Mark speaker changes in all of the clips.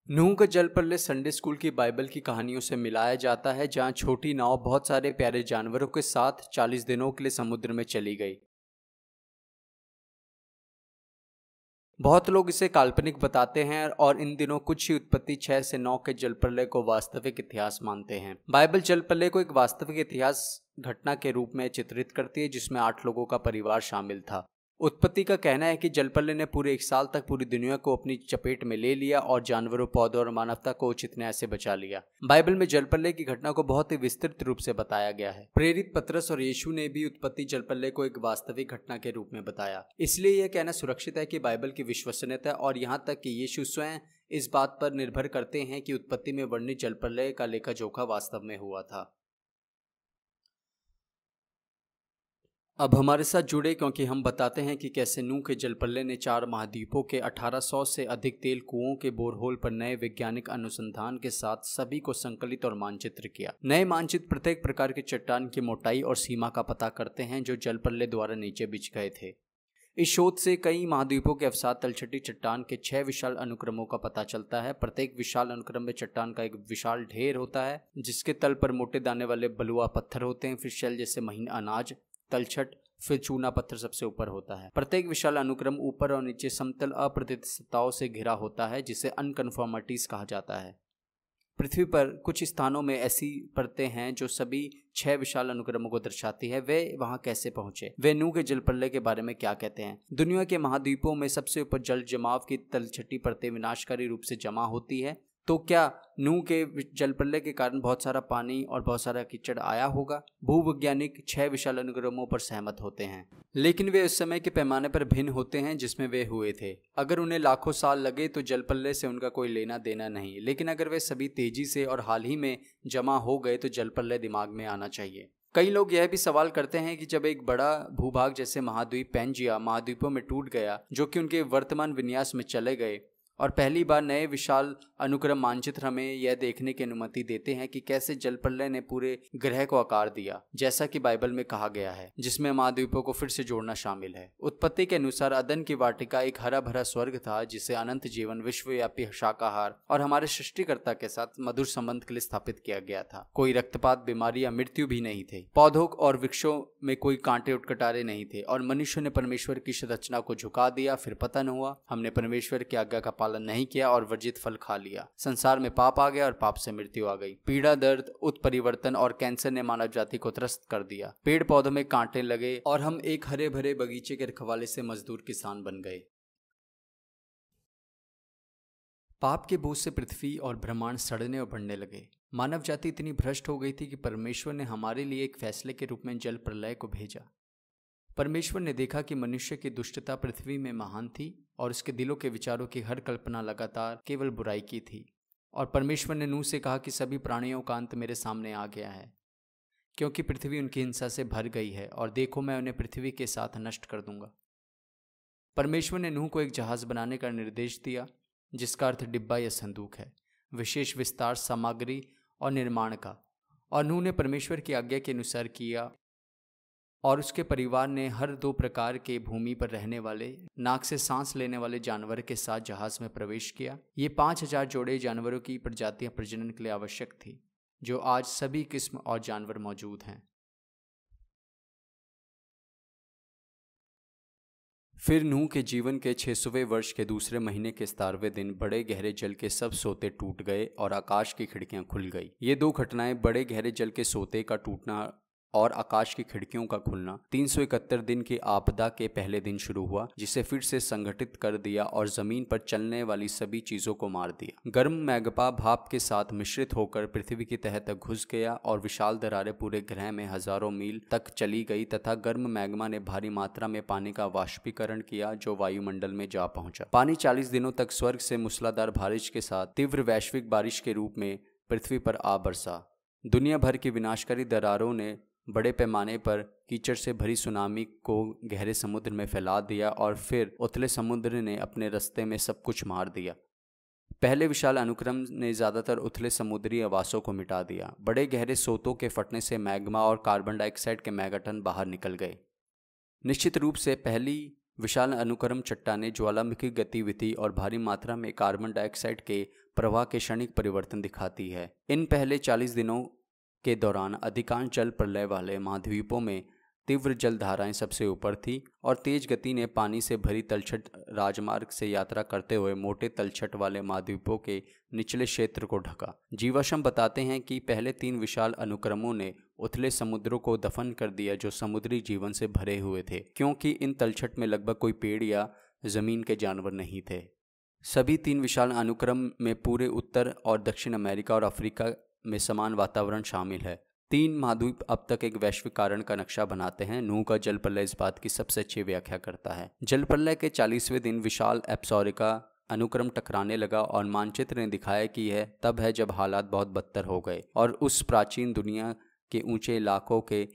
Speaker 1: नूह का जल प्रलय संडे स्कूल की बाइबल की कहानियों से मिलाया जाता है, जहां छोटी नाव बहुत सारे प्यारे जानवरों के साथ 40 दिनों के लिए समुद्र में चली गई। बहुत लोग इसे काल्पनिक बताते हैं और इन दिनों कुछ ही उत्पत्ति 6 से 9 के जल प्रलय को वास्तविक इतिहास मानते हैं। बाइबल जल प्रलय को एक वास्तविक इतिहास घटना के रूप में चित्रित करती है, जिसमें 8 लोगों का परिवार शामिल था। उत्पत्ति का कहना है कि जल प्रलय ने पूरे 1 साल तक पूरी दुनिया को अपनी चपेट में ले लिया और जानवरों, पौधों और मानवता को उचित न्याय से बचा लिया। बाइबल में जल प्रलय की घटना को बहुत ही विस्तृत रूप से बताया गया है। प्रेरित पतरस और यीशु ने भी उत्पत्ति जल प्रलय को एक वास्तविक घटना के रूप में बताया। इसलिए यह कहना सुरक्षित है कि बाइबल की विश्वसनीयता और यहाँ तक कि यीशु स्वयं इस बात पर निर्भर करते हैं कि उत्पत्ति में वर्णित जल प्रलय का लेखा जोखा वास्तव में हुआ था। अब हमारे साथ जुड़े, क्योंकि हम बताते हैं कि कैसे नूह के जल प्रलय ने 4 महाद्वीपों के 1800 से अधिक तेल कुओं के बोरहोल पर नए वैज्ञानिक अनुसंधान के साथ सभी को संकलित और मानचित्र किया। नए मानचित्र प्रत्येक प्रकार की चट्टान की मोटाई और सीमा का पता करते हैं जो जल प्रलय द्वारा नीचे बिछ गए थे। इस शोध से कई महाद्वीपों के अवसाद तलछटी चट्टान के 6 विशाल अनुक्रमों का पता चलता है। प्रत्येक विशाल अनुक्रम में चट्टान का एक विशाल ढेर होता है, जिसके तल पर मोटे दाने वाले बलुआ पत्थर होते हैं, फिर शेल जैसे महीन अनाज, तलछट, फिर चूना पत्थर सबसे ऊपर होता है। प्रत्येक विशाल अनुक्रम ऊपर और नीचे समतल अप्रतिस्थताओं से घिरा होता है, जिसे अनकन्फॉर्मिटीज कहा जाता है। पृथ्वी पर कुछ स्थानों में ऐसी परतें हैं जो सभी 6 विशाल अनुक्रमों को दर्शाती है। वे वहां कैसे पहुंचे? वे नूह के जल प्रलय के बारे में क्या कहते हैं? दुनिया के महाद्वीपों में सबसे ऊपर जल जमाव की तलछटी परतें विनाशकारी रूप से जमा होती है। तो क्या नूह के जल प्रलय के कारण बहुत सारा पानी और बहुत सारा कीचड़ आया होगा? भूवैज्ञानिक 6 विशाल अनुक्रमों पर सहमत होते हैं, लेकिन वे उस समय के पैमाने पर भिन्न होते हैं जिसमें वे हुए थे। अगर उन्हें लाखों साल लगे तो जल प्रलय से उनका कोई लेना देना नहीं, लेकिन अगर वे सभी तेजी से और हाल ही में जमा हो गए तो जल प्रलय दिमाग में आना चाहिए। कई लोग यह भी सवाल करते हैं कि जब एक बड़ा भूभाग जैसे महाद्वीप पैंजिया महाद्वीपों में टूट गया, जो कि उनके वर्तमान विन्यास में चले गए, और पहली बार नए विशाल अनुक्रम मानचित्र हमें यह देखने की अनुमति देते हैं कि कैसे जल प्रलय ने पूरे ग्रह को आकार दिया, जैसा कि बाइबल में कहा गया है, जिसमें महाद्वीपों को फिर से जोड़ना शामिल है। उत्पत्ति के अनुसार अदन की वाटिका एक हरा भरा स्वर्ग था, जिसे अनंत जीवन, विश्वव्यापी शाकाहार और हमारे सृष्टिकर्ता के साथ मधुर संबंध के लिए स्थापित किया गया था। कोई रक्तपात, बीमारी या मृत्यु भी नहीं थे। पौधों और वृक्षों में कोई कांटे उटकटारे नहीं थे और मनुष्य ने परमेश्वर की रचना को झुका दिया। फिर पतन हुआ, हमने परमेश्वर की आज्ञा का पालन नहीं किया और वर्जित फल खा लिया। संसार में पाप आ गया और पाप से मृत्यु आ गई। पीड़ा, दर्द, उत्परिवर्तन और कैंसर ने मानव जाति को त्रस्त कर दिया। पेड़ पौधों में कांटे लगे और हम एक हरे भरे बगीचे के रखवाले से मजदूर किसान बन गए। पाप के बोझ से पृथ्वी और ब्रह्मांड सड़ने और बढ़ने लगे। मानव जाति इतनी भ्रष्ट हो गई थी कि परमेश्वर ने हमारे लिए एक फैसले के रूप में जल प्रलय को भेजा। परमेश्वर ने देखा कि मनुष्य की दुष्टता पृथ्वी में महान थी और उसके दिलों के विचारों की हर कल्पना लगातार केवल बुराई की थी। और परमेश्वर ने नूह से कहा कि सभी प्राणियों का अंत मेरे सामने आ गया है, क्योंकि पृथ्वी उनकी हिंसा से भर गई है, और देखो मैं उन्हें पृथ्वी के साथ नष्ट कर दूंगा। परमेश्वर ने नूह को एक जहाज बनाने का निर्देश दिया, जिसका अर्थ डिब्बा या संदूक है, विशेष विस्तार, सामग्री और निर्माण का। और नूह ने परमेश्वर की आज्ञा के अनुसार किया और उसके परिवार ने हर 2 प्रकार के भूमि पर रहने वाले, नाक से सांस लेने वाले जानवर के साथ जहाज में प्रवेश किया। ये 5000 जोड़े जानवरों की प्रजातियां प्रजनन के लिए आवश्यक थी, जो आज सभी किस्म और जानवर मौजूद हैं। फिर नूह के जीवन के 600वें वर्ष के दूसरे महीने के 17वें दिन बड़े गहरे जल के सब सोते टूट गए और आकाश की खिड़कियां खुल गई। ये 2 घटनाएं, बड़े गहरे जल के सोते का टूटना और आकाश की खिड़कियों का खुलना, 371 दिन की आपदा के पहले दिन शुरू हुआ, जिसे फिर से संगठित कर दिया और जमीन पर चलने वाली सभी चीजों को मार दिया। गर्म मैग्मा भाप के साथ मिश्रित होकर पृथ्वी की तह तक घुस गया और विशाल दरारें पूरे ग्रह में हजारों मील तक चली गई, तथा गर्म मैग्मा ने भारी मात्रा में पानी का वाष्पीकरण किया, जो वायुमंडल में जा पहुंचा। पानी 40 दिनों तक स्वर्ग से मूसलाधार बारिश के साथ तीव्र वैश्विक बारिश के रूप में पृथ्वी पर आ बरसा। दुनिया भर की विनाशकारी दरारों ने बड़े पैमाने पर कीचड़ से भरी सुनामी को गहरे समुद्र में फैला दिया और फिर उथले समुद्र ने अपने रास्ते में सब कुछ मार दिया। पहले विशाल अनुक्रम ने ज्यादातर उथले समुद्री आवासों को मिटा दिया। बड़े गहरे सोतों के फटने से मैग्मा और कार्बन डाइऑक्साइड के मेगाटन बाहर निकल गए। निश्चित रूप से पहली विशाल अनुक्रम चट्टानें, ज्वालामुखी गतिविधि और भारी मात्रा में कार्बन डाइऑक्साइड के प्रवाह के क्षणिक परिवर्तन दिखाती है। इन पहले 40 दिनों के दौरान अधिकांश जल प्रलय वाले महाद्वीपों में तीव्र जलधाराएं सबसे ऊपर थी और तेज गति ने पानी से भरी तलछट राजमार्ग से यात्रा करते हुए मोटे तलछट वाले महाद्वीपों के निचले क्षेत्र को ढका। जीवाश्म बताते हैं कि पहले 3 विशाल अनुक्रमों ने उथले समुद्रों को दफन कर दिया जो समुद्री जीवन से भरे हुए थे, क्योंकि इन तलछट में लगभग कोई पेड़ या जमीन के जानवर नहीं थे। सभी 3 विशाल अनुक्रम में पूरे उत्तर और दक्षिण अमेरिका और अफ्रीका में समान वातावरण शामिल है। 3 महाद्वीप अब तक एक वैश्विक कारण का नक्शा बनाते हैं। नूह का जल प्रलय इस बात की सबसे अच्छी व्याख्या करता है। जल प्रलय के 40वें दिन विशाल एप्सोरिका अनुक्रम टकराने लगा और मानचित्र ने दिखाया कि यह तब है जब हालात बहुत बदतर हो गए और उस प्राचीन दुनिया के ऊंचे इलाकों के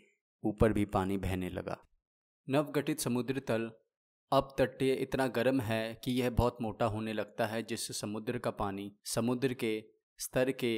Speaker 1: ऊपर भी पानी बहने लगा। नवगठित समुद्री तल अब तटीय इतना गर्म है कि यह बहुत मोटा होने लगता है, जिससे समुद्र का पानी समुद्र के स्तर के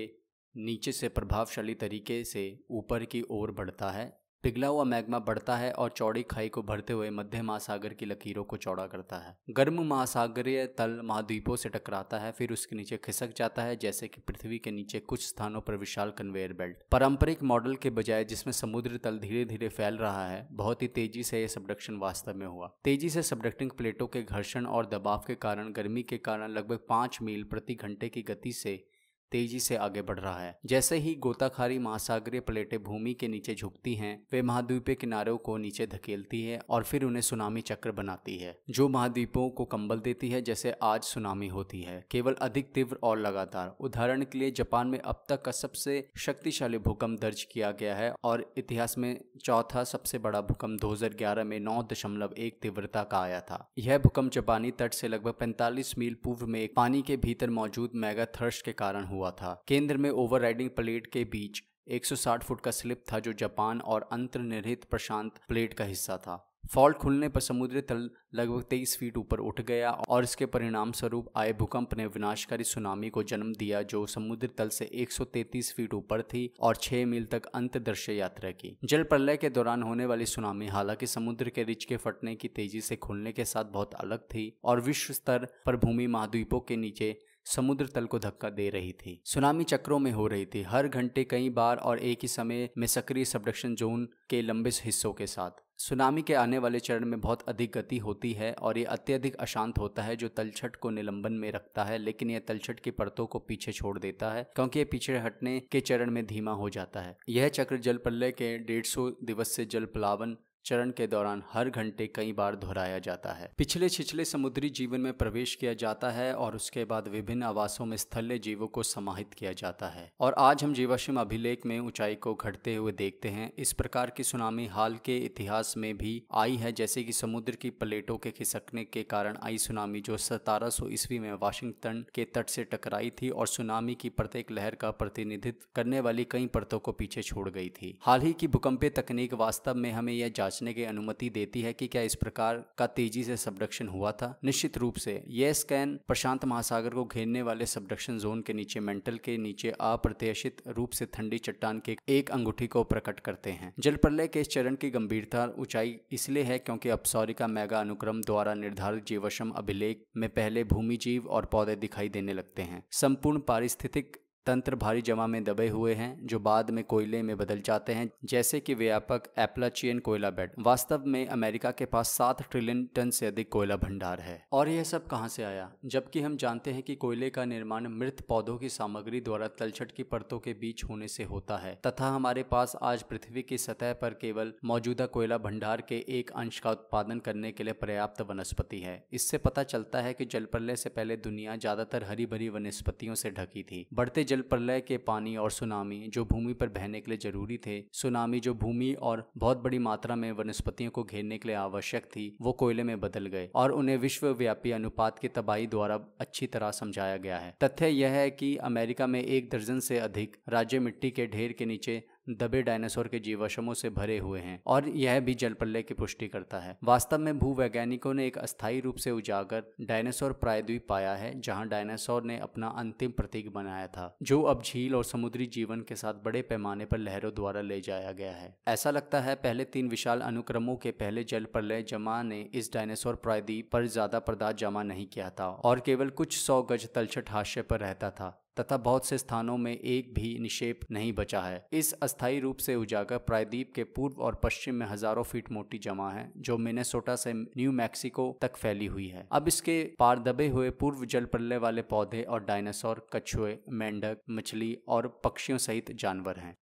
Speaker 1: नीचे से प्रभावशाली तरीके से ऊपर की ओर बढ़ता है। पिघला हुआ मैग्मा बढ़ता है और चौड़ी खाई को भरते हुए मध्य महासागर की लकीरों को चौड़ा करता है। गर्म महासागरीय तल महाद्वीपों से टकराता है, फिर उसके नीचे खिसक जाता है, जैसे कि पृथ्वी के नीचे कुछ स्थानों पर विशाल कन्वेयर बेल्ट। पारंपरिक मॉडल के बजाय जिसमें समुद्र तल धीरे धीरे फैल रहा है, बहुत ही तेजी से यह सबडक्शन वास्तव में हुआ। तेजी से सबडक्टिंग प्लेटों के घर्षण और दबाव के कारण गर्मी के कारण लगभग 5 मील प्रति घंटे की गति से तेजी से आगे बढ़ रहा है। जैसे ही गोताखारी महासागरीय प्लेटें भूमि के नीचे झुकती हैं, वे महाद्वीपीय किनारों को नीचे धकेलती है और फिर उन्हें सुनामी चक्र बनाती है, जो महाद्वीपों को कंबल देती है जैसे आज सुनामी होती है, केवल अधिक तीव्र और लगातार। उदाहरण के लिए जापान में अब तक का सबसे शक्तिशाली भूकंप दर्ज किया गया है और इतिहास में चौथा सबसे बड़ा भूकंप 2011 में 9.1 तीव्रता का आया था। यह भूकंप जापानी तट से लगभग 45 मील पूर्व में एक पानी के भीतर मौजूद मेगा थ्रस्ट के कारण हुआ था। केंद्र में ओवरराइडिंग प्लेट के बीच 160 फुट का स्लिप था, जो जापान और अंतर्निहित प्रशांत प्लेट का हिस्सा था। फॉल्ट खुलने पर समुद्री तल लगभग 23 फीट ऊपर उठ गया और इसके परिणाम स्वरूप आए भूकंप ने विनाशकारी सुनामी को जन्म दिया, जो समुद्री तल से 133 फीट ऊपर थी और 6 मील तक अंतर्देशीय यात्रा की। जल प्रलय के दौरान होने वाली सुनामी हालांकि समुद्र के रिच के फटने की तेजी से खुलने के साथ बहुत अलग थी और विश्व स्तर पर भूमि महाद्वीपों के नीचे समुद्र तल को धक्का दे रही थी। सुनामी चक्रों में हो रही थी, हर घंटे कई बार और एक ही समय में सक्रिय सबडक्शन जोन के लंबे हिस्सों के साथ। सुनामी के आने वाले चरण में बहुत अधिक गति होती है और ये अत्यधिक अशांत होता है, जो तलछट को निलंबन में रखता है, लेकिन यह तलछट की परतों को पीछे छोड़ देता है क्योंकि यह पीछे हटने के चरण में धीमा हो जाता है। यह चक्र जल प्रलय के 150 दिवस से जल प्लावन चरण के दौरान हर घंटे कई बार दोहराया जाता है। पिछले छिछले समुद्री जीवन में प्रवेश किया जाता है और उसके बाद विभिन्न आवासों में स्थलीय जीवों को समाहित किया जाता है और आज हम जीवाश्म अभिलेख में ऊंचाई को घटते हुए देखते हैं। इस प्रकार की सुनामी हाल के इतिहास में भी आई है, जैसे कि समुद्र की प्लेटों के खिसकने के कारण आई सुनामी, जो 1700 ईस्वी में वाशिंगटन के तट से टकराई थी और सुनामी की प्रत्येक लहर का प्रतिनिधित्व करने वाली कई परतों को पीछे छोड़ गई थी। हाल ही की भूकंपीय तकनीक वास्तव में हमें यह जांचने की अनुमति देती है कि क्या इस प्रकार का तेजी से सबडक्शन हुआ था। निश्चित रूप से यह स्कैन प्रशांत महासागर को घेरने वाले सबडक्शन जोन के नीचे मेंटल के नीचे अप्रत्याशित रूप से ठंडी चट्टान के एक अंगूठी को प्रकट करते हैं। जल प्रलय के इस चरण की गंभीरता ऊंचाई इसलिए है क्योंकि अपसौरिका मेगा अनुक्रम द्वारा निर्धारित जीवाश्म अभिलेख में पहले भूमि जीव और पौधे दिखाई देने लगते हैं। संपूर्ण पारिस्थितिक तंत्र भारी जमा में दबे हुए हैं, जो बाद में कोयले में बदल जाते हैं, जैसे कि व्यापक एप्लाचियन कोयला बेड। वास्तव में अमेरिका के पास 7 ट्रिलियन टन से अधिक कोयला भंडार है। और यह सब कहां से आया, जबकि हम जानते हैं कि कोयले का निर्माण मृत पौधों की सामग्री द्वारा तलछट की परतों के बीच होने से होता है, तथा हमारे पास आज पृथ्वी की सतह पर केवल मौजूदा कोयला भंडार के एक अंश का उत्पादन करने के लिए पर्याप्त वनस्पति है। इससे पता चलता है कि जल प्रलय से पहले दुनिया ज्यादातर हरी भरी वनस्पतियों से ढकी थी। बढ़ते जल प्रलय के पानी और सुनामी जो भूमि पर बहने के लिए जरूरी थे, सुनामी जो भूमि और बहुत बड़ी मात्रा में वनस्पतियों को घेरने के लिए आवश्यक थी, वो कोयले में बदल गए और उन्हें विश्वव्यापी अनुपात की तबाही द्वारा अच्छी तरह समझाया गया है। तथ्य यह है कि अमेरिका में 1 दर्जन से अधिक राज्य मिट्टी के ढेर के नीचे दबे डायनासोर के जीवाश्मों से भरे हुए हैं और यह भी जल प्रलय की पुष्टि करता है। वास्तव में भूवैज्ञानिकों ने एक अस्थायी रूप से उजागर डायनासोर प्रायद्वीप पाया है, जहां डायनासोर ने अपना अंतिम प्रतीक बनाया था, जो अब झील और समुद्री जीवन के साथ बड़े पैमाने पर लहरों द्वारा ले जाया गया है। ऐसा लगता है पहले 3 विशाल अनुक्रमों के पहले जल प्रलय जमा ने इस डायनासोर प्रायद्वीप पर ज्यादा पदार्थ जमा नहीं किया था और केवल कुछ 100 गज तलछट हाशिए पर रहता था। तथा बहुत से स्थानों में एक भी निक्षेप नहीं बचा है। इस अस्थायी रूप से उजागर प्रायद्वीप के पूर्व और पश्चिम में हजारों फीट मोटी जमा है जो मिनेसोटा से न्यू मैक्सिको तक फैली हुई है। अब इसके पार दबे हुए पूर्व जल प्रलय वाले पौधे और डायनासोर, कछुए, मेंढक, मछली और पक्षियों सहित जानवर हैं।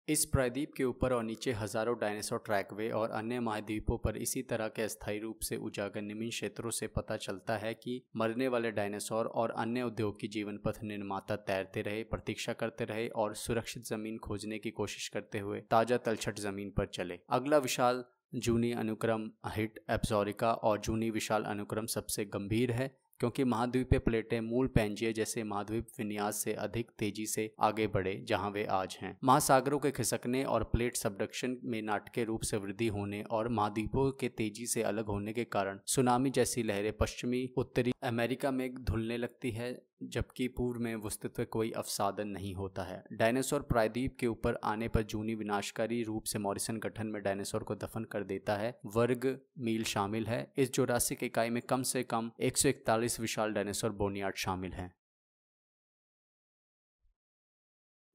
Speaker 1: इस प्रायद्वीप के ऊपर और नीचे हजारों डायनासोर ट्रैकवे और अन्य महाद्वीपों पर इसी तरह के अस्थायी रूप से उजागर निम्न क्षेत्रों से पता चलता है कि मरने वाले डायनासोर और अन्य उद्योगी जीवन पथ निर्माता तैरते रहे, प्रतीक्षा करते रहे और सुरक्षित जमीन खोजने की कोशिश करते हुए ताजा तलछट जमीन पर चले। अगला विशाल जूनी अनुक्रम हिट एप्सोरिका और जूनी विशाल अनुक्रम सबसे गंभीर है क्योंकि महाद्वीपीय प्लेटें मूल पैंजिया जैसे महाद्वीप विन्यास से अधिक तेजी से आगे बढ़े जहां वे आज हैं। महासागरों के खिसकने और प्लेट सबडक्शन में नाटकीय रूप से वृद्धि होने और महाद्वीपों के तेजी से अलग होने के कारण सुनामी जैसी लहरें पश्चिमी उत्तरी अमेरिका में धुलने लगती है, जबकि पूर्व में वस्तुतः कोई अवसादन नहीं होता है। डायनासोर प्रायद्वीप के ऊपर आने पर जूनी विनाशकारी रूप से मॉरिसन गठन में डायनासोर को दफन कर देता है। वर्ग मील शामिल है। इस जुरासिक इकाई में कम से कम 141 विशाल डायनासोर बोनियाड शामिल हैं,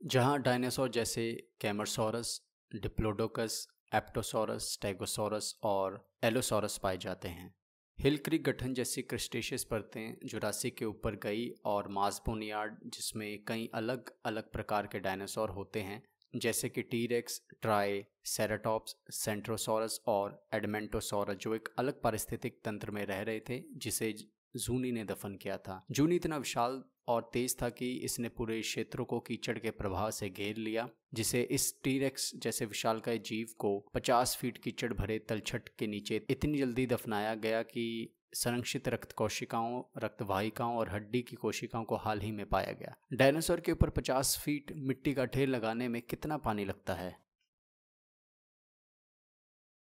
Speaker 1: जहां डायनासोर जैसे कैमरसोरस, डिप्लोडोकस, एप्टोसोरस, स्टेगोसोरस और एलोसोरस पाए जाते हैं। हिल क्रीक गठन जैसी क्रिस्टेशियस परतें जुरासिक के ऊपर गई और मास्बोनियाड जिसमें कई अलग अलग प्रकार के डायनासोर होते हैं जैसे कि टीरेक्स, ट्राई, सेराटॉप्स, सेंट्रोसोरस और एडमेंटोसोरस जो एक अलग पारिस्थितिक तंत्र में रह रहे थे जिसे जूनी ने दफन किया था। जूनी इतना विशाल और तेज था कि इसने पूरे क्षेत्रों को कीचड़ के प्रभाव से घेर लिया, जिसे इस टीरेक्स जैसे विशालकाय जीव को 50 फीट कीचड़ भरे तलछट के नीचे इतनी जल्दी दफनाया गया कि संरक्षित रक्त कोशिकाओं, रक्तवाहिकाओं और हड्डी की कोशिकाओं को हाल ही में पाया गया। डायनासोर के ऊपर 50 फीट मिट्टी का ढेर लगाने में कितना पानी लगता है?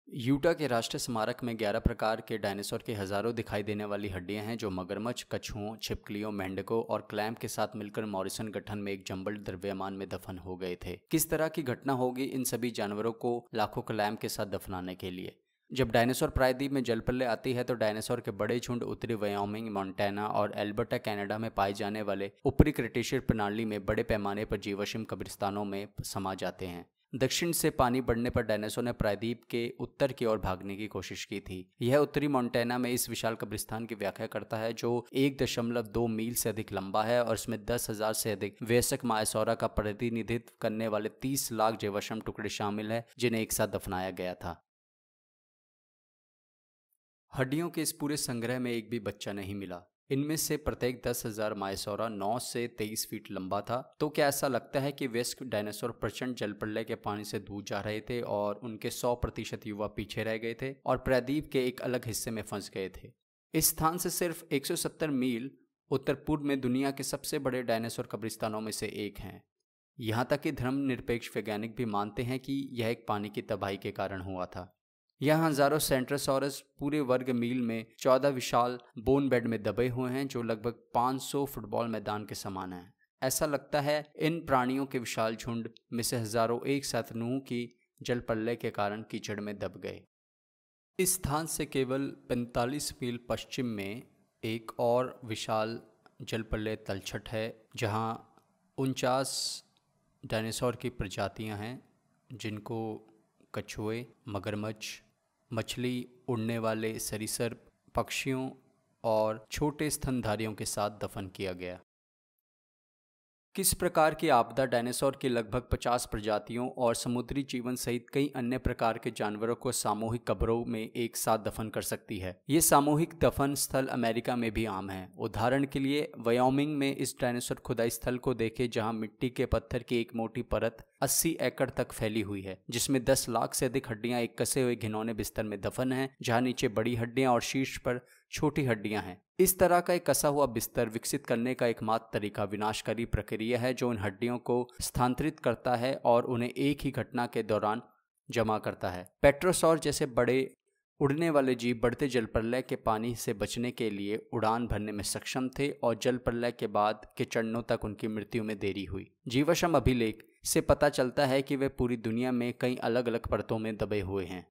Speaker 1: यूटा के राष्ट्रीय स्मारक में 11 प्रकार के डायनासोर की हजारों दिखाई देने वाली हड्डियां हैं जो मगरमच्छ, कछुओं, छिपकलियों, मेंढकों और क्लैम्प के साथ मिलकर मॉरिसन गठन में एक जंबल द्रव्यमान में दफन हो गए थे। किस तरह की घटना होगी इन सभी जानवरों को लाखों क्लैम्प के साथ दफनाने के लिए? जब डायनासोर प्रायद्वीप में जलप्रलय आती है तो डायनासोर के बड़े झुंड उत्तरी वायोमिंग, मोंटाना और एल्बर्टा कनाडा में पाए जाने वाले ऊपरी क्रेटेशियस प्रणाली में बड़े पैमाने पर जीवाश्म कब्रिस्तानों में समा जाते हैं। दक्षिण से पानी बढ़ने पर डायनासोर ने प्रायद्वीप के उत्तर की ओर भागने की कोशिश की थी। यह उत्तरी मोंटाना में इस विशाल कब्रिस्तान की व्याख्या करता है जो 1.2 मील से अधिक लंबा है और इसमें 10,000 से अधिक वयस्क मायासौरा का प्रतिनिधित्व करने वाले 30 लाख जीवाश्म टुकड़े शामिल हैं जिन्हें एक साथ दफनाया गया था। हड्डियों के इस पूरे संग्रह में एक भी बच्चा नहीं मिला। इनमें से प्रत्येक 10,000 मायासौरा 9 से 23 फीट लंबा था। तो क्या ऐसा लगता है कि वयस्क डायनासोर प्रचंड जलप्रलय के पानी से दूर जा रहे थे और उनके 100% युवा पीछे रह गए थे और प्रायद्वीप के एक अलग हिस्से में फंस गए थे? इस स्थान से सिर्फ 170 मील उत्तर पूर्व में दुनिया के सबसे बड़े डायनासोर कब्रिस्तानों में से एक हैं। यहाँ तक कि धर्मनिरपेक्ष वैज्ञानिक भी मानते हैं कि यह एक पानी की तबाही के कारण हुआ था। यहाँ हजारों सेंट्रोसॉरस पूरे वर्ग मील में 14 विशाल बोन बेड में दबे हुए हैं जो लगभग 500 फुटबॉल मैदान के समान हैं। ऐसा लगता है इन प्राणियों के विशाल झुंड में से हजारों एक साथ नूह की जल प्रलय के कारण कीचड़ में दब गए। इस स्थान से केवल 45 मील पश्चिम में एक और विशाल जल प्रलय तलछट है जहाँ 49 डायनासोर की प्रजातियाँ हैं जिनको कछुए, मगरमच्छ, मछली, उड़ने वाले सरीसृप, पक्षियों और छोटे स्तनधारियों के साथ दफन किया गया। किस प्रकार की आपदा डायनासोर की लगभग 50 प्रजातियों और समुद्री जीवन सहित कई अन्य प्रकार के जानवरों को सामूहिक कब्रों में एक साथ दफन कर सकती है? ये सामूहिक दफन स्थल अमेरिका में भी आम है। उदाहरण के लिए वायोमिंग में इस डायनासोर खुदाई स्थल को देखें जहां मिट्टी के पत्थर की एक मोटी परत 80 एकड़ तक फैली हुई है जिसमें 10 लाख से अधिक हड्डियां एक कसे हुए घिनौने बिस्तर में दफन हैं जहां नीचे बड़ी हड्डियां और शीर्ष पर छोटी हड्डियां हैं। इस तरह का एक कसा हुआ बिस्तर विकसित करने का एकमात्र तरीका विनाशकारी प्रक्रिया है जो इन हड्डियों को स्थानांतरित करता है और उन्हें एक ही घटना के दौरान जमा करता है। पेट्रोसॉर जैसे बड़े उड़ने वाले जीव बढ़ते जल प्रलय के पानी से बचने के लिए उड़ान भरने में सक्षम थे और जल प्रलय के बाद के चरणों तक उनकी मृत्यु में देरी हुई। जीवाश्म अभिलेख से पता चलता है कि वे पूरी दुनिया में कई अलग अलग परतों में दबे हुए हैं।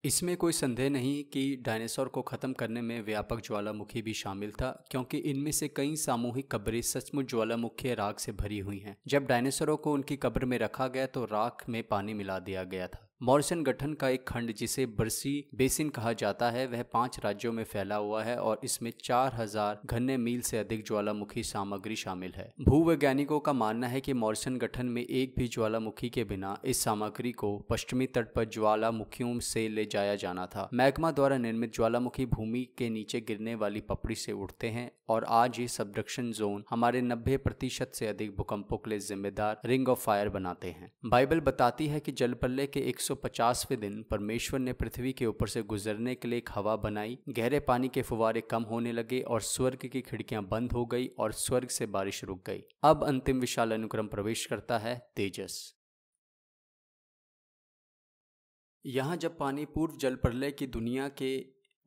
Speaker 1: इसमें कोई संदेह नहीं कि डायनासोर को ख़त्म करने में व्यापक ज्वालामुखी भी शामिल था, क्योंकि इनमें से कई सामूहिक कब्रें सचमुच ज्वालामुखीय राख से भरी हुई हैं। जब डायनासोरों को उनकी कब्र में रखा गया तो राख में पानी मिला दिया गया था। मॉरिसन गठन का एक खंड जिसे बर्सी बेसिन कहा जाता है वह 5 राज्यों में फैला हुआ है और इसमें 4000 घन मील से अधिक ज्वालामुखी सामग्री शामिल है। भूवैज्ञानिकों का मानना है कि मॉरिसन गठन में एक भी ज्वालामुखी के बिना इस सामग्री को पश्चिमी तट पर ज्वालामुखियों से ले जाया जाना था। मैग्मा द्वारा निर्मित ज्वालामुखी भूमि के नीचे गिरने वाली पपड़ी से उठते हैं और आज ये सबडक्शन जोन हमारे 90% से अधिक भूकंपों के लिए जिम्मेदार रिंग ऑफ फायर बनाते हैं। बाइबल बताती है कि जलप्रलय के 150वें दिन परमेश्वर ने पृथ्वी के ऊपर से गुजरने के लिए एक हवा बनाई, गहरे पानी के फुवारे कम होने लगे और स्वर्ग की खिड़कियां बंद हो गई और स्वर्ग से बारिश रुक गई। अब अंतिम विशाल अनुक्रम प्रवेश करता है, तेजस। यहाँ जब पानी पूर्व जलप्रलय की दुनिया के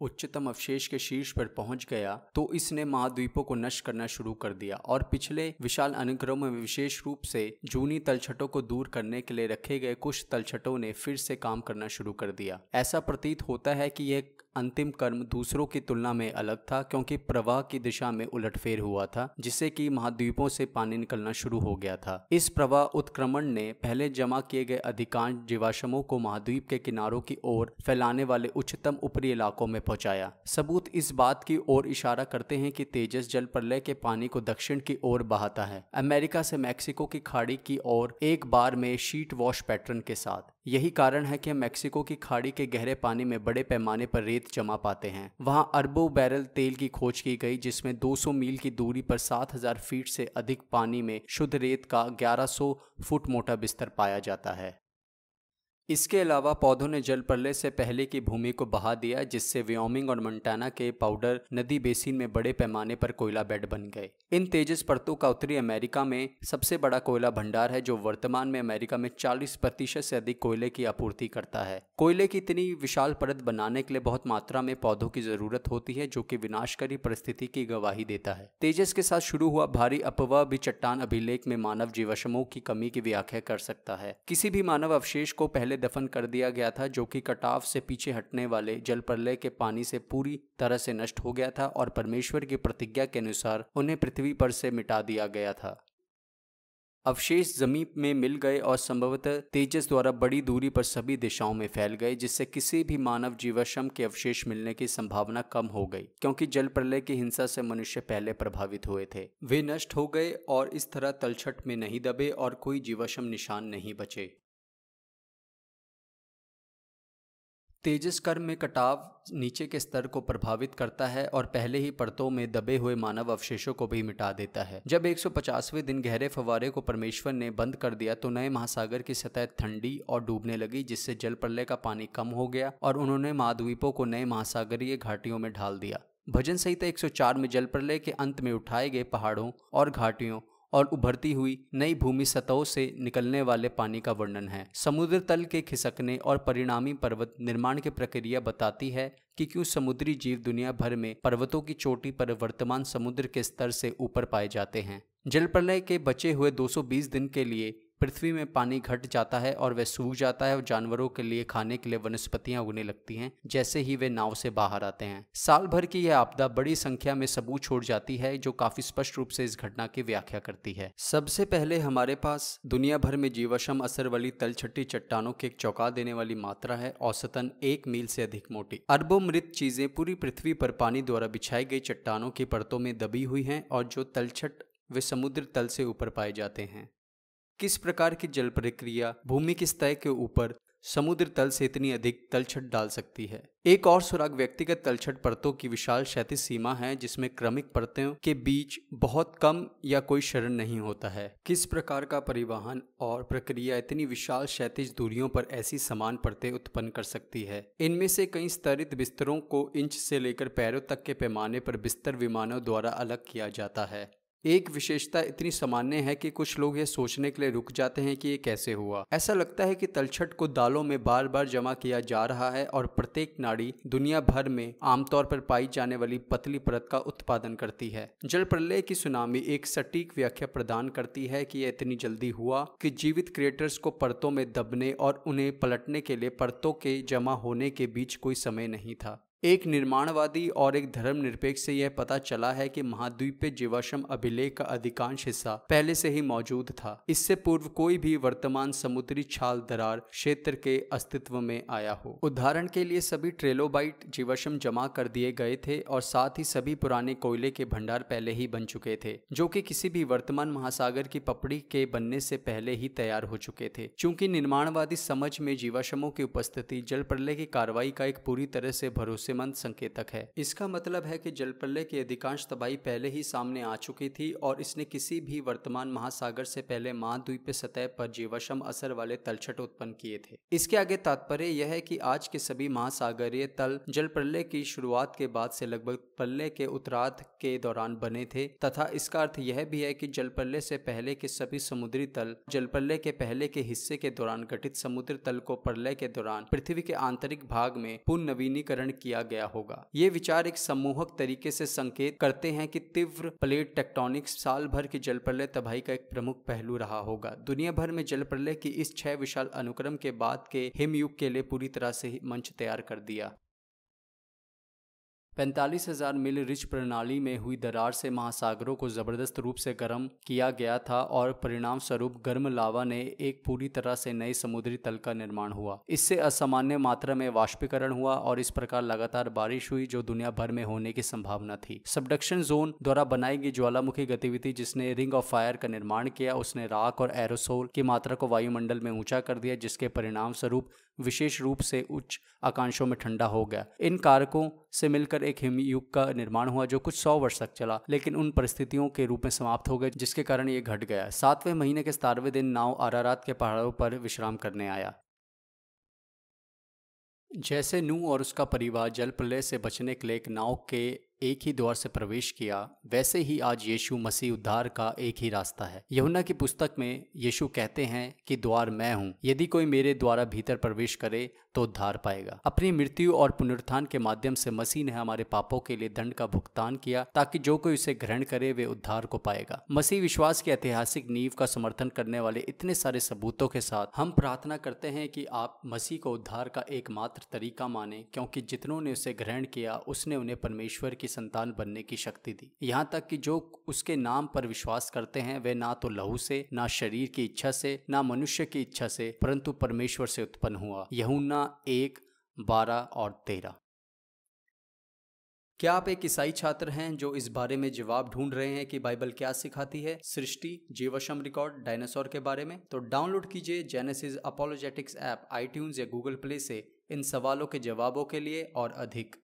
Speaker 1: उच्चतम अवशेष के शीर्ष पर पहुंच गया तो इसने महाद्वीपों को नष्ट करना शुरू कर दिया और पिछले विशाल अनुक्रमों में विशेष रूप से जूनी तलछटों को दूर करने के लिए रखे गए कुछ तलछटों ने फिर से काम करना शुरू कर दिया। ऐसा प्रतीत होता है कि यह अंतिम कर्म दूसरों की तुलना में अलग था, क्योंकि प्रवाह की दिशा में उलटफेर हुआ था, जिससे कि महाद्वीपों से पानी निकलना शुरू हो गया था। इस प्रवाह उत्क्रमण ने पहले जमा किए गए अधिकांश जीवाश्मों को महाद्वीप के किनारों की ओर फैलाने वाले उच्चतम ऊपरी इलाकों में पहुंचाया। सबूत इस बात की ओर इशारा करते हैं कि तेजस जल प्रलय के पानी को दक्षिण की ओर बहाता है, अमेरिका से मैक्सिको की खाड़ी की ओर एक बार में शीट वॉश पैटर्न के साथ। यही कारण है कि हम मैक्सिको की खाड़ी के गहरे पानी में बड़े पैमाने पर रेत जमा पाते हैं। वहां अरबों बैरल तेल की खोज की गई, जिसमें 200 मील की दूरी पर 7000 फीट से अधिक पानी में शुद्ध रेत का 1100 फुट मोटा बिस्तर पाया जाता है। इसके अलावा पौधों ने जल प्रलय से पहले की भूमि को बहा दिया, जिससे व्योमिंग और मोंटाना के पाउडर नदी बेसिन में बड़े पैमाने पर कोयला बेड बन गए। इन तेजस परतों का उत्तरी अमेरिका में सबसे बड़ा कोयला भंडार है, जो वर्तमान में अमेरिका में 40% से अधिक कोयले की आपूर्ति करता है। कोयले की इतनी विशाल परत बनाने के लिए बहुत मात्रा में पौधों की जरूरत होती है, जो कि विनाशकारी परिस्थिति की गवाही देता है। तेजस के साथ शुरू हुआ भारी अपवाह भी चट्टान अभिलेख में मानव जीवाश्मों की कमी की व्याख्या कर सकता है। किसी भी मानव अवशेष को पहले दफन कर दिया गया था, जो कि कटाव से पीछे हटने वाले जल प्रलय के पानी से पूरी तरह से नष्ट हो गया था और परमेश्वर की प्रतिज्ञा के अनुसार उन्हें पृथ्वी पर से मिटा दिया गया था। अवशेष जमीन में मिल गए और संभवतः तेजस द्वारा बड़ी दूरी पर सभी दिशाओं में फैल गए, जिससे किसी भी मानव जीवाश्म के अवशेष मिलने की संभावना कम हो गई, क्योंकि जल प्रलय की हिंसा से मनुष्य पहले प्रभावित हुए थे। वे नष्ट हो गए और इस तरह तलछट में नहीं दबे और कोई जीवाश्म निशान नहीं बचे। तेजस कर्म में कटाव नीचे के स्तर को प्रभावित करता है और पहले ही परतों में दबे हुए मानव अवशेषों को भी मिटा देता है। जब 150वें दिन गहरे फव्वारे को परमेश्वर ने बंद कर दिया तो नए महासागर की सतह ठंडी और डूबने लगी, जिससे जल प्रलय का पानी कम हो गया और उन्होंने महाद्वीपों को नए महासागरीय घाटियों में ढाल दिया। भजन संहिता 104 में जल प्रलय के अंत में उठाए गए पहाड़ों और घाटियों और उभरती हुई नई भूमि सतहों से निकलने वाले पानी का वर्णन है। समुद्र तल के खिसकने और परिणामी पर्वत निर्माण की प्रक्रिया बताती है कि क्यों समुद्री जीव दुनिया भर में पर्वतों की चोटी पर वर्तमान समुद्र के स्तर से ऊपर पाए जाते हैं। जल प्रलय के बचे हुए 220 दिन के लिए पृथ्वी में पानी घट जाता है और वह सूख जाता है और जानवरों के लिए खाने के लिए वनस्पतियां उगने लगती हैं जैसे ही वे नाव से बाहर आते हैं। साल भर की यह आपदा बड़ी संख्या में सबूत छोड़ जाती है, जो काफी स्पष्ट रूप से इस घटना की व्याख्या करती है। सबसे पहले हमारे पास दुनिया भर में जीवाश्म असर वाली तलछटी चट्टानों की एक चौंका देने वाली मात्रा है, औसतन 1 मील से अधिक मोटी। अरबों मृत चीजें पूरी पृथ्वी पर पानी द्वारा बिछाई गई चट्टानों की परतों में दबी हुई हैं और जो तलछट वे समुद्र तल से ऊपर पाए जाते हैं। किस प्रकार की जल प्रक्रिया भूमि की सतह के ऊपर समुद्र तल से इतनी अधिक तलछट डाल सकती है? एक और सुराग व्यक्तिगत तलछट परतों की विशाल क्षैतिज सीमा है, जिसमें क्रमिक परतों के बीच बहुत कम या कोई शरण नहीं होता है। किस प्रकार का परिवहन और प्रक्रिया इतनी विशाल क्षैतिज दूरियों पर ऐसी समान परतें उत्पन्न कर सकती है? इनमें से कई स्तरित बिस्तरों को इंच से लेकर पैरों तक के पैमाने पर बिस्तर विमानों द्वारा अलग किया जाता है। एक विशेषता इतनी सामान्य है कि कुछ लोग ये सोचने के लिए रुक जाते हैं कि ये कैसे हुआ। ऐसा लगता है कि तलछट को दालों में बार बार जमा किया जा रहा है और प्रत्येक नाड़ी दुनिया भर में आमतौर पर पाई जाने वाली पतली परत का उत्पादन करती है। जल प्रलय की सुनामी एक सटीक व्याख्या प्रदान करती है कि यह इतनी जल्दी हुआ कि जीवित क्रिएटर्स को परतों में दबने और उन्हें पलटने के लिए परतों के जमा होने के बीच कोई समय नहीं था। एक निर्माणवादी और एक धर्मनिरपेक्ष से यह पता चला है कि महाद्वीपीय जीवाश्म अभिलेख का अधिकांश हिस्सा पहले से ही मौजूद था। इससे पूर्व कोई भी वर्तमान समुद्री छाल दरार क्षेत्र के अस्तित्व में आया हो। उदाहरण के लिए सभी ट्रेलोबाइट जीवाश्म जमा कर दिए गए थे और साथ ही सभी पुराने कोयले के भंडार पहले ही बन चुके थे, जो कि किसी भी वर्तमान महासागर की पपड़ी के बनने से पहले ही तैयार हो चुके थे। चूंकि निर्माणवादी समझ में जीवाश्मों की उपस्थिति जल प्रलय की कार्रवाई का एक पूरी तरह से भरोसेमंद संकेतक है। इसका मतलब है कि जल प्रलय की अधिकांश तबाही पहले ही सामने आ चुकी थी और इसने किसी भी वर्तमान महासागर से पहले महाद्वीपीय सतह पर जीवाश्म असर वाले तलछट उत्पन्न किए थे। इसके आगे तात्पर्य यह है कि आज के सभी महासागरीय तल जल प्रलय की शुरुआत के बाद से लगभग प्रलय के उत्तरार्ध के दौरान बने थे, तथा इसका अर्थ यह भी है कि जल प्रलय से पहले के सभी समुद्री तल जल प्रलय के पहले के हिस्से के दौरान गठित समुद्र तल को प्रलय के दौरान पृथ्वी के आंतरिक भाग में पुनः नवीनीकरण किया गया होगा। ये विचार एक सम्मोहक तरीके से संकेत करते हैं कि तीव्र प्लेट टेक्टोनिक्स साल भर की जल प्रलय तबाही का एक प्रमुख पहलू रहा होगा। दुनिया भर में जल प्रलय की इस 6 विशाल अनुक्रम के बाद के हिमयुग के लिए पूरी तरह से मंच तैयार कर दिया। 45,000 मील रिच प्रणाली में हुई दरार से महासागरों को जबरदस्त रूप से गर्म किया गया था और परिणाम स्वरूप गर्म लावा ने एक पूरी तरह से नए समुद्री तल का निर्माण हुआ। इससे असामान्य मात्रा में वाष्पीकरण हुआ और इस प्रकार लगातार बारिश हुई जो दुनिया भर में होने की संभावना थी। सबडक्शन जोन द्वारा बनाई गई ज्वालामुखी गतिविधि जिसने रिंग ऑफ फायर का निर्माण किया, उसने राख और एरोसोल की मात्रा को वायुमंडल में ऊंचा कर दिया, जिसके परिणाम स्वरूप विशेष रूप से उच्च आकांक्षों में ठंडा हो गया। इन कारकों से मिलकर एक हिमयुग का निर्माण हुआ जो कुछ 100 वर्ष तक चला, लेकिन उन परिस्थितियों के रूप में समाप्त हो गए जिसके कारण ये घट गया। 7वें महीने के 17वें दिन नाव अरारात के पहाड़ों पर विश्राम करने आया। जैसे नूह और उसका परिवार जल प्रलय से बचने के लिए एक नाव के एक ही द्वार से प्रवेश किया, वैसे ही आज यीशु मसीह उद्धार का एक ही रास्ता है। यूहन्ना की पुस्तक में यीशु कहते हैं कि द्वार मैं हूँ, यदि कोई मेरे द्वारा भीतर प्रवेश करे तो उद्धार पाएगा। अपनी मृत्यु और पुनरुत्थान के माध्यम से मसीह ने हमारे पापों के लिए दंड का भुगतान किया ताकि जो कोई उसे ग्रहण करे वे उद्धार को पाएगा। मसीह विश्वास की ऐतिहासिक नींव का समर्थन करने वाले इतने सारे सबूतों के साथ हम प्रार्थना करते हैं कि आप मसीह को उद्धार का एकमात्र तरीका माने, क्योंकि जितनों ने उसे ग्रहण किया उसने उन्हें परमेश्वर की संतान बनने की शक्ति दी। यहाँ तक कि जो उसके नाम पर विश्वास करते हैं वे ना तो लहू से, ना शरीर की इच्छा से, ना मनुष्य की इच्छा से, परंतु परमेश्वर से उत्पन्न हुआ। यूहन्ना 1:12 और 13। क्या आप एक ईसाई छात्र हैं जो इस बारे में जवाब ढूंढ रहे हैं कि बाइबल क्या सिखाती है सृष्टि, जीवाश्म रिकॉर्ड, डायनासोर के बारे में? तो डाउनलोड कीजिए जेनेसिस अपोलोजेटिक्स ऐप iTunes या गूगल प्ले से इन सवालों के जवाबों के लिए और अधिक।